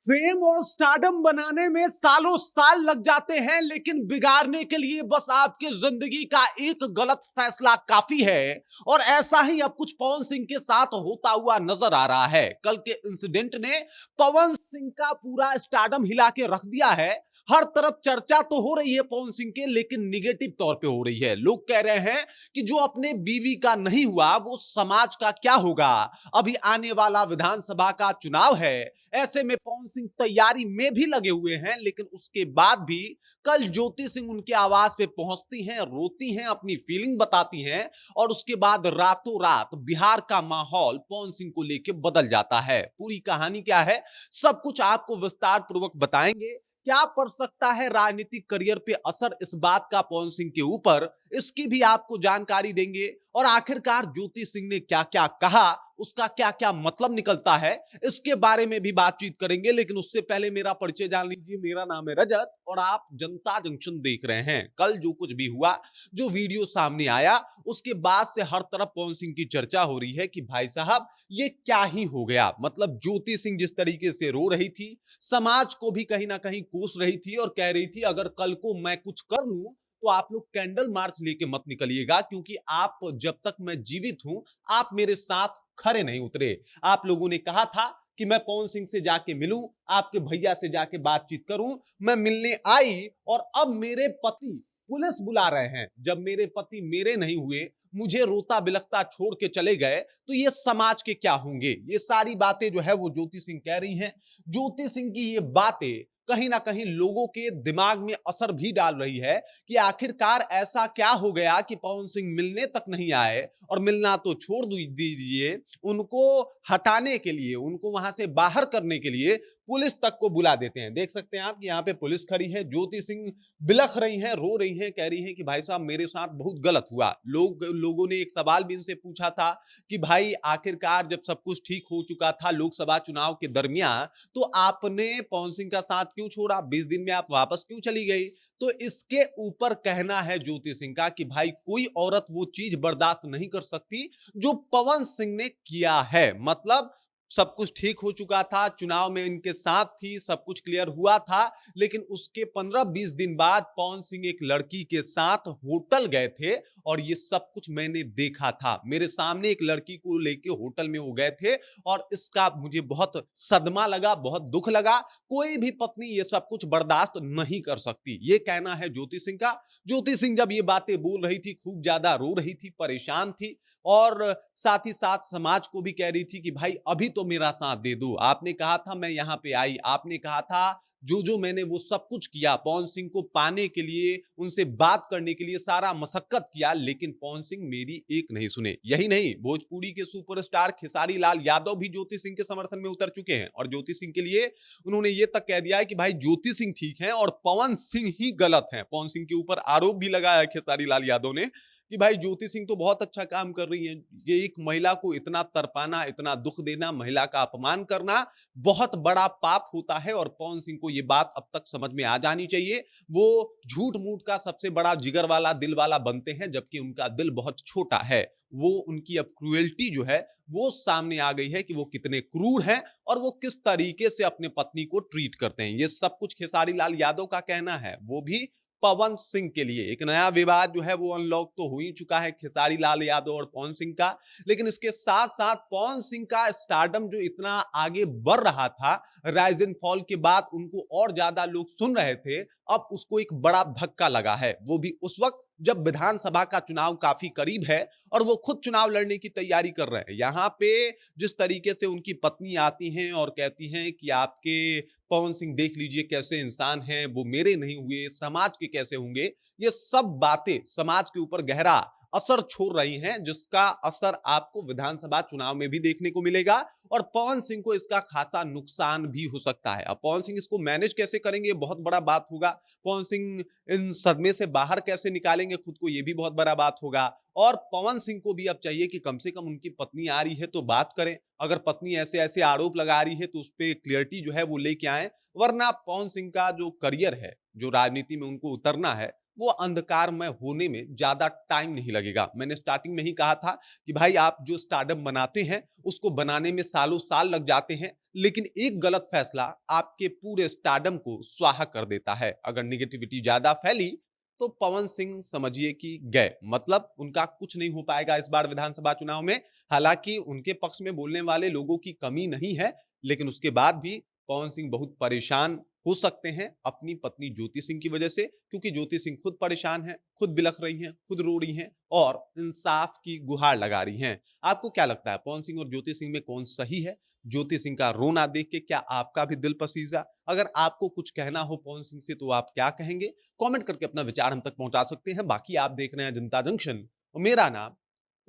Fame और stardom बनाने में सालों साल लग जाते हैं, लेकिन बिगाड़ने के लिए बस आपकी जिंदगी का एक गलत फैसला काफी है। और ऐसा ही अब कुछ पवन सिंह के साथ होता हुआ नजर आ रहा है। कल के इंसिडेंट ने पवन सिंह का पूरा स्टारडम हिला के रख दिया है। हर तरफ चर्चा तो हो रही है पवन सिंह के, लेकिन निगेटिव तौर पे हो रही है। लोग कह रहे हैं कि जो अपने बीवी का नहीं हुआ वो समाज का क्या होगा। अभी आने वाला विधानसभा का चुनाव है, ऐसे में पवन सिंह तैयारी में भी लगे हुए हैं। लेकिन उसके बाद भी कल ज्योति सिंह उनके आवास पे पहुंचती हैं, रोती हैं, अपनी फीलिंग बताती हैं, और उसके बाद रातों रात बिहार का माहौल पवन सिंह को लेकर बदल जाता है। पूरी कहानी क्या है, सब कुछ आपको विस्तार पूर्वक बताएंगे। क्या पड़ सकता है राजनीतिक करियर पे असर इस बात का पवन सिंह के ऊपर, इसकी भी आपको जानकारी देंगे। और आखिरकार ज्योति सिंह ने क्या क्या कहा, उसका क्या क्या मतलब निकलता है, इसके बारे में भी बातचीत करेंगे। लेकिन उससे पहले मेरा परिचय जान लीजिए। मेरा नाम है रजत और आप जनता जंक्शन देख रहे हैं। कल जो कुछ भी हुआ, जो वीडियो सामने आया, उसके बाद से हर तरफ पवन सिंह की चर्चा हो रही है कि भाई साहब ये क्या ही हो गया। मतलब ज्योति सिंह जिस तरीके से रो रही थी, समाज को भी कहीं ना कहीं कोस रही थी और कह रही थी अगर कल को मैं कुछ कर लूं तो आप लोग कैंडल मार्च लेके मत निकलिएगा, क्योंकि आप जब तक मैं जीवित हूं आप मेरे साथ खरे नहीं उतरे। आप लोगों ने कहा था कि मैं पवन सिंह से जाके मिलूं, आपके भैया से जाके बातचीत करूं। मैं मिलने आई और अब मेरे पति पुलिस बुला रहे हैं। जब मेरे पति मेरे नहीं हुए, मुझे रोता बिलखता छोड़ के चले गए, तो ये समाज के क्या होंगे। ये सारी बातें जो है वो ज्योति सिंह कह रही हैं। ज्योति सिंह की ये बातें कहीं ना कहीं लोगों के दिमाग में असर भी डाल रही है कि आखिरकार ऐसा क्या हो गया कि पवन सिंह मिलने तक नहीं आए। और मिलना तो छोड़ दीजिए, उनको हटाने के लिए, उनको वहां से बाहर करने के लिए पुलिस तक को बुला देते हैं। देख सकते हैं आप कि यहाँ पे पुलिस खड़ी है। ज्योति सिंह बिलख रही हैं, रो रही हैं, कह रही हैं कि भाई साहब मेरे साथ बहुत गलत हुआ। लोगों ने एक सवाल भी इनसे पूछा था कि भाई आखिरकार जब सब कुछ ठीक हो चुका था लोकसभा चुनाव के दरमियान, तो आपने पवन सिंह का साथ क्यों छोड़ा, 20 दिन में आप वापस क्यों चली गई। तो इसके ऊपर कहना है ज्योति सिंह का कि भाई कोई औरत वो चीज बर्दाश्त नहीं कर सकती जो पवन सिंह ने किया है। मतलब सब कुछ ठीक हो चुका था, चुनाव में इनके साथ थी, सब कुछ क्लियर हुआ था, लेकिन उसके 15-20 दिन बाद पवन सिंह एक लड़की के साथ होटल गए थे और ये सब कुछ मैंने देखा था। मेरे सामने एक लड़की को लेके होटल में वो गए थे और इसका मुझे बहुत सदमा लगा, बहुत दुख लगा। कोई भी पत्नी ये सब कुछ बर्दाश्त नहीं कर सकती, ये कहना है ज्योति सिंह का। ज्योति सिंह जब ये बातें बोल रही थी, खूब ज्यादा रो रही थी, परेशान थी, और साथ ही साथ समाज को भी कह रही थी कि भाई अभी तो मेरा साथ दे दो। आपने कहा था मैं यहां पे आई, आपने कहा था जो जो मैंने वो सब कुछ किया पवन सिंह को पाने के लिए, उनसे बात करने के लिए सारा मशक्कत किया, लेकिन पवन सिंह मेरी एक नहीं सुने। यही नहीं, भोजपुरी के सुपरस्टार खेसारी लाल यादव भी ज्योति सिंह के समर्थन में उतर चुके हैं और ज्योति सिंह के लिए उन्होंने ये तक कह दिया है कि भाई ज्योति सिंह ठीक है और पवन सिंह ही गलत है। पवन सिंह के ऊपर आरोप भी लगाया है खेसारी लाल यादव ने कि भाई ज्योति सिंह तो बहुत अच्छा काम कर रही है। ये एक महिला को इतना तरपाना, इतना दुख देना, महिला का अपमान करना बहुत बड़ा पाप होता है और पवन सिंह को ये बात अब तक समझ में आ जानी चाहिए। वो झूठ मूठ का सबसे बड़ा जिगर वाला, दिल वाला बनते हैं, जबकि उनका दिल बहुत छोटा है। वो उनकी अब क्रूएल्टी जो है वो सामने आ गई है कि वो कितने क्रूर हैं और वो किस तरीके से अपने पत्नी को ट्रीट करते हैं। ये सब कुछ खेसारी लाल यादव का कहना है, वो भी पवन सिंह के लिए। एक नया विवाद जो है वो अनलॉक तो हो ही चुका है खेसारी लाल यादव और पवन सिंह का, लेकिन इसके साथ साथ पवन सिंह का स्टारडम जो इतना आगे बढ़ रहा था, राइज एंड फॉल के बाद उनको और ज्यादा लोग सुन रहे थे, अब उसको एक बड़ा धक्का लगा है। वो भी उस वक्त जब विधानसभा का चुनाव काफी करीब है और वो खुद चुनाव लड़ने की तैयारी कर रहे हैं। यहाँ पे जिस तरीके से उनकी पत्नी आती हैं और कहती हैं कि आपके पवन सिंह देख लीजिए कैसे इंसान हैं, वो मेरे नहीं हुए, समाज के कैसे होंगे, ये सब बातें समाज के ऊपर गहरा असर छोड़ रही हैं, जिसका असर आपको विधानसभा चुनाव में भी देखने को मिलेगा और पवन सिंह को इसका खासा नुकसान भी हो सकता है। अब पवन सिंह इसको मैनेज कैसे करेंगे, बहुत बड़ा बात होगा। पवन सिंह इन सदमे से बाहर कैसे निकालेंगे खुद को, ये भी बहुत बड़ा बात होगा। और पवन सिंह को भी अब चाहिए कि कम से कम उनकी पत्नी आ रही है तो बात करें, अगर पत्नी ऐसे ऐसे आरोप लगा रही है तो उस पर क्लियरिटी जो है वो लेके आए, वरना पवन सिंह का जो करियर है, जो राजनीति में उनको उतरना है, वो अंधकारमय होने में ज्यादा टाइम नहीं लगेगा। मैंने स्टार्टिंग में ही कहा था कि भाई आप जो स्टारडम बनाते हैं उसको बनाने में सालों साल लग जाते हैं, लेकिन एक गलत फैसला आपके पूरे स्टारडम को स्वाहा कर देता है। अगर निगेटिविटी ज्यादा फैली तो पवन सिंह समझिए कि गए, मतलब उनका कुछ नहीं हो पाएगा इस बार विधानसभा चुनाव में। हालांकि उनके पक्ष में बोलने वाले लोगों की कमी नहीं है, लेकिन उसके बाद भी पवन सिंह बहुत परेशान हो सकते हैं अपनी पत्नी ज्योति सिंह की वजह से, क्योंकि ज्योति सिंह खुद परेशान है, खुद बिलख रही हैं, खुद रो रही हैं और इंसाफ की गुहार लगा रही हैं। आपको क्या लगता है पवन सिंह और ज्योति सिंह में कौन सही है? ज्योति सिंह का रोना देख के क्या आपका भी दिल पसीजा? अगर आपको कुछ कहना हो पवन सिंह से तो आप क्या कहेंगे? कमेंट करके अपना विचार हम तक पहुंचा सकते हैं। बाकी आप देख रहे हैं जनता जंक्शन और मेरा नाम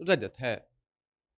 रजत है।